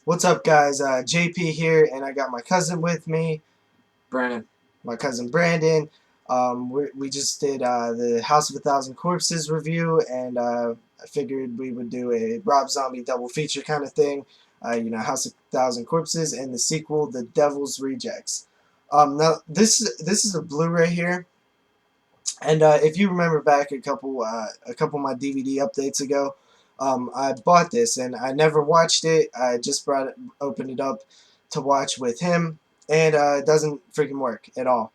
What's up, guys? JP here, and I got my cousin with me, Brandon. my cousin Brandon. We just did the House of a Thousand Corpses review, and I figured we would do a Rob Zombie double feature kind of thing. House of a Thousand Corpses and the sequel, The Devil's Rejects. Now, this is a Blu-ray here, and if you remember back a couple of my DVD updates ago, I bought this and I never watched it. I just opened it up to watch with him, and it doesn't freaking work at all.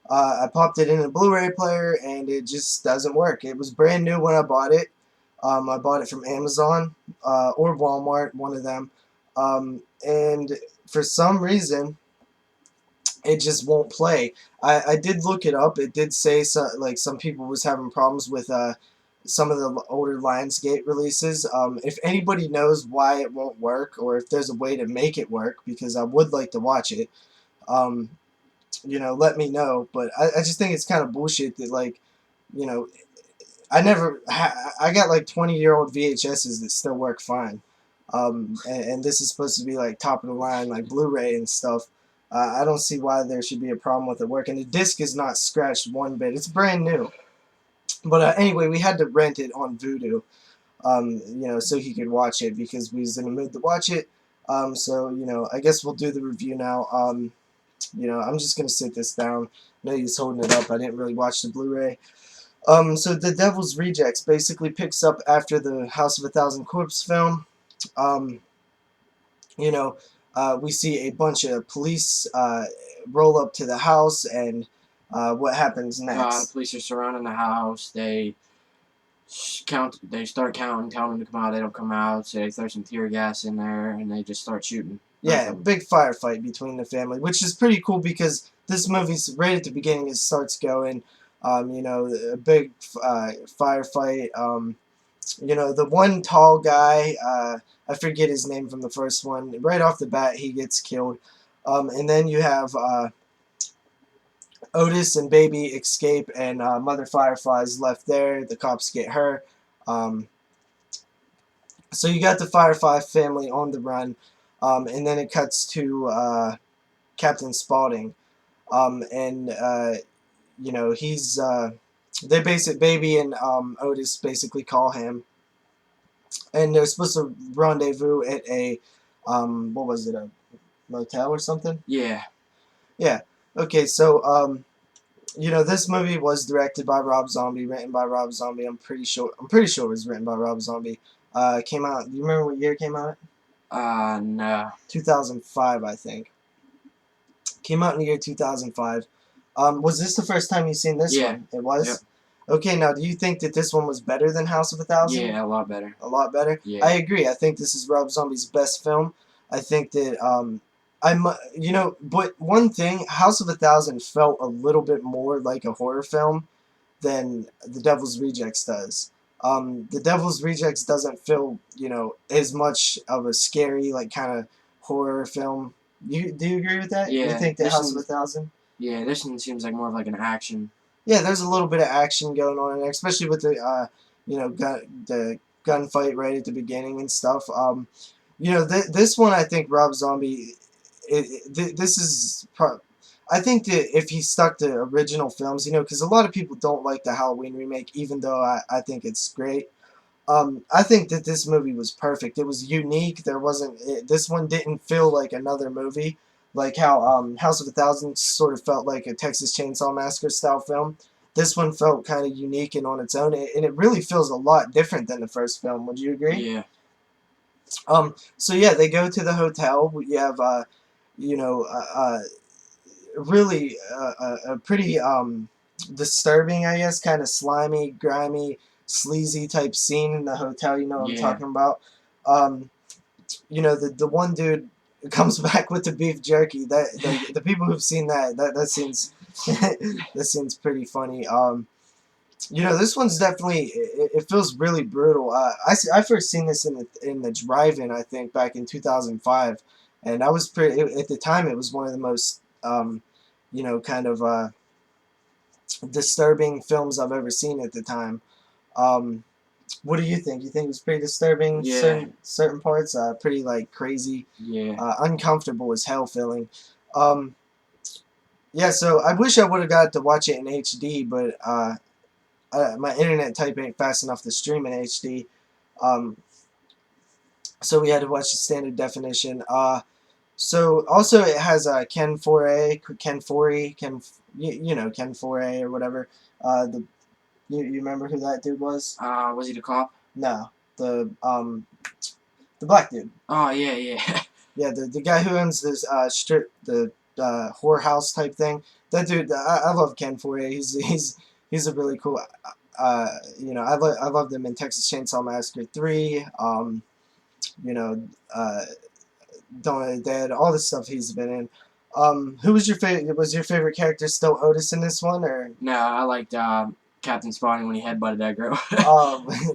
I popped it in a Blu-ray player and it just doesn't work. It was brand new when I bought it. I bought it from Amazon or Walmart, one of them, and for some reason it just won't play. I did look it up. It did say like some people was having problems with some of the older Lionsgate releases. If anybody knows why it won't work or if there's a way to make it work, because I would like to watch it, um, let me know. But I just think it's kind of bullshit that, like, you know, I got like 20-year-old VHSs that still work fine. And this is supposed to be like top of the line, like Blu-ray and stuff. I don't see why there should be a problem with it working. The disc is not scratched one bit. It's brand new. But anyway, we had to rent it on Vudu, so he could watch it because we was in the mood to watch it. I guess we'll do the review now. I'm just going to sit this down. I know he's holding it up. I didn't really watch the Blu-ray. So The Devil's Rejects basically picks up after the House of a Thousand Corpse film. Um, you know, we see a bunch of police roll up to the house, and what happens The next? police are surrounding the house. They count. They start counting, telling them to come out. They don't come out. So they throw some tear gas in there, and they just start shooting. Yeah, big firefight between the family, which is pretty cool because this movie's right at the beginning. It starts going, a big firefight. The one tall guy, I forget his name from the first one. Right off the bat, he gets killed. And then you have Otis and Baby escape, and Mother Firefly's left there. The cops get her. Um, so you got the Firefly family on the run, and then it cuts to Captain Spaulding, and he's Baby and Otis basically call him, and they're supposed to rendezvous at a what was it, a motel or something? Yeah. Yeah. Okay, so this movie was directed by Rob Zombie, written by Rob Zombie. I'm pretty sure. It was written by Rob Zombie. Came out. Do you remember what year it came out? No. 2005, I think. Came out in the year 2005. Was this the first time you seen this Yeah. one? It was. Yep. Okay, now do you think that this one was better than House of a Thousand? Yeah, a lot better. A lot better. Yeah. I agree. I think this is Rob Zombie's best film. I think that but one thing, House of a Thousand felt a little bit more like a horror film than The Devil's Rejects does. The Devil's Rejects doesn't feel, as much of a scary, like, kind of horror film. Do you agree with that? Yeah. You think that House of a Thousand? Yeah, this one seems like more of like an action. Yeah, there's a little bit of action going on in there, especially with the the gunfight right at the beginning and stuff. This one, I think Rob Zombie, this is I think that if he stuck to original films, because a lot of people don't like the Halloween remake, even though I think it's great. I think that this movie was perfect. It was unique. This one didn't feel like another movie, like how House of a Thousand sort of felt like a Texas Chainsaw Massacre style film. This one felt kind of unique and on its own, and it really feels a lot different than the first film. Would you agree? Yeah. So yeah, they go to the hotel. You have you know, really a pretty disturbing, I guess, kind of slimy, grimy, sleazy type scene in the hotel. You know what I'm talking about? Um, the one dude comes back with the beef jerky. The people who've seen that seems that seems pretty funny. This one's definitely it feels really brutal. I first seen this in the drive-in, I think, back in 2005, and I was pretty at the time. It was one of the most kind of disturbing films I've ever seen at the time. Um, What do you think? You think it was pretty disturbing? Yeah. Certain parts, pretty like crazy, Yeah. uncomfortable as hell feeling. Um, yeah, so I wish I would have got to watch it in HD, but my internet type ain't fast enough to stream in HD. Um, so we had to watch the standard definition. So also it has Ken Foray, Ken Forey, you know Ken Foray or whatever. The you remember who that dude was? Was he the cop? No, the black dude. Oh yeah, yeah. Yeah, the guy who owns this the whorehouse type thing. That dude, I love Ken Foray. He's a really cool. You know, I loved him in Texas Chainsaw Massacre 3. You know, Dawn of the Dead. All the stuff he's been in. Who was your favorite? Was your favorite character still Otis in this one, or? No, I liked Captain Spaulding when he headbutted that girl.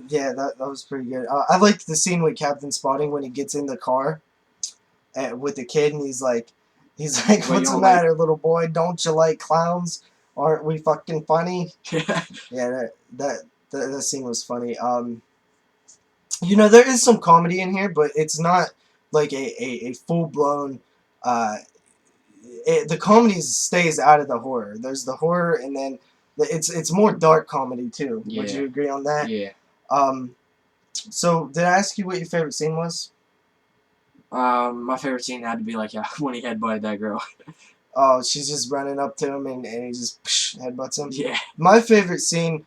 Yeah, that was pretty good. I liked the scene with Captain Spaulding when he gets in the car with the kid, and he's like, Well, you "What's the don't matter, little boy? Don't you like clowns? Aren't we fucking funny?" like. Yeah, that scene was funny. You know, there is some comedy in here, but it's not like a full blown. The comedy stays out of the horror. There's the horror, and then it's more dark comedy too. Would Yeah. you agree on that? Yeah. So did I ask you what your favorite scene was? My favorite scene had to be like when he headbutted that girl. Oh, she's just running up to him and he just headbutts him. Yeah. My favorite scene,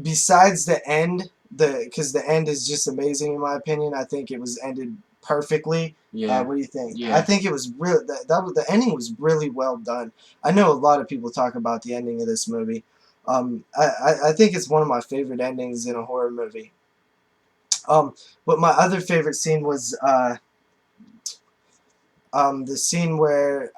besides the end, because the end is just amazing in my opinion. I think it was ended perfectly. Yeah. What do you think? Yeah. I think it was real. The ending was really well done. I know a lot of people talk about the ending of this movie. I think it's one of my favorite endings in a horror movie. But my other favorite scene was the scene where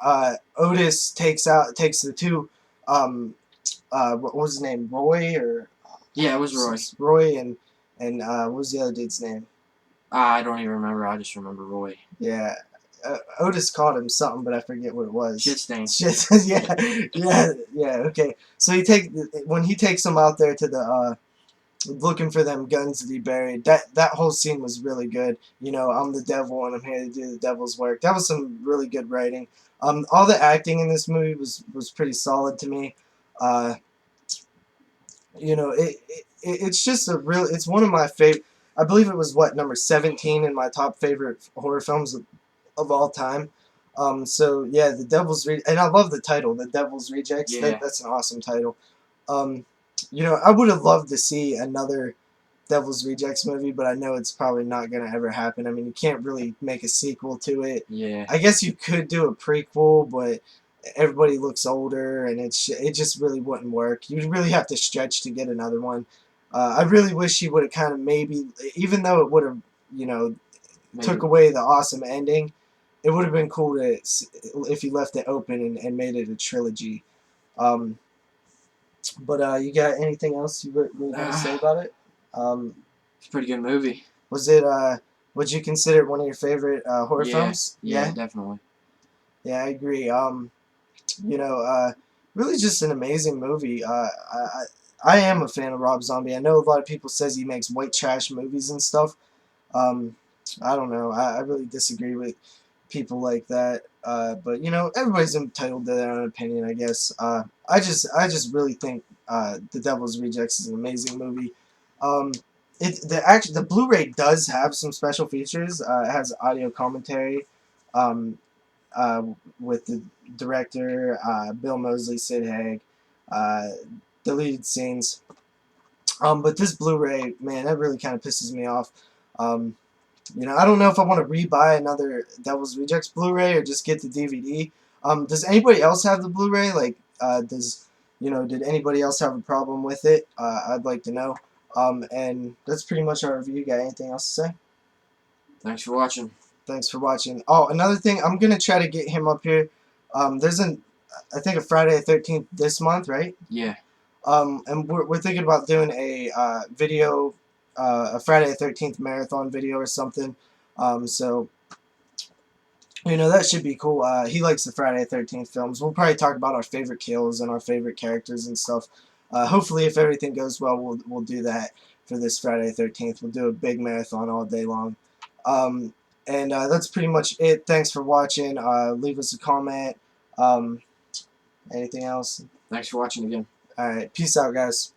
Otis takes the two what was his name, Roy, or Yeah, it was Roy. Roy and what was the other dude's name? I don't even remember. I just remember Roy. Yeah, Otis called him something, but I forget what it was. Shit stain. Shit. Yeah. Okay. So when he takes him out there to the looking for them guns that he buried. That whole scene was really good. You know, I'm the devil and I'm here to do the devil's work. That was some really good writing. All the acting in this movie was pretty solid to me. You know, it's just it's one of my favorite. I believe it was number 17 in my top favorite horror films of all time. So yeah, and I love the title, The Devil's Rejects. Yeah. That's an awesome title. You know, I would have loved to see another Devil's Rejects movie, but I know it's probably not going to ever happen. I mean, you can't really make a sequel to it. Yeah. I guess you could do a prequel, but everybody looks older, and it just really wouldn't work. You'd really have to stretch to get another one. I really wish he would have kind of maybe, even though it would have, you know, took away the awesome ending, it would have been cool if he left it open and made it a trilogy. But you got anything else you really want to say about it? It's a pretty good movie. Was it? Would you consider it one of your favorite horror films? Yeah, definitely. Yeah, I agree. You know, really just an amazing movie. I am a fan of Rob Zombie. I know a lot of people says he makes white trash movies and stuff. Um, I don't know. I really disagree with people like that. But you know, everybody's entitled to their own opinion, I guess. I just really think The Devil's Rejects is an amazing movie. The Blu-ray does have some special features. It has audio commentary, um, with the director, Bill Moseley, Sid Haig, deleted scenes. But this Blu-ray, man, that really kind of pisses me off. You know, I don't know if I want to rebuy another Devil's Rejects Blu-ray or just get the DVD. Does anybody else have the Blu-ray? Like, did anybody else have a problem with it? I'd like to know. And that's pretty much our review. Got anything else to say? Thanks for watching. Thanks for watching. Oh, another thing, I'm gonna try to get him up here. There's I think a Friday the 13th this month, right? Yeah. And we're thinking about doing a video, a Friday the 13th marathon video or something. So, you know, that should be cool. He likes the Friday the 13th films. We'll probably talk about our favorite kills and our favorite characters and stuff. Hopefully, if everything goes well, we'll do that. for this Friday the 13th. We'll do a big marathon all day long. And that's pretty much it. Thanks for watching. Leave us a comment. Anything else? Thanks for watching again. Alright, peace out, guys.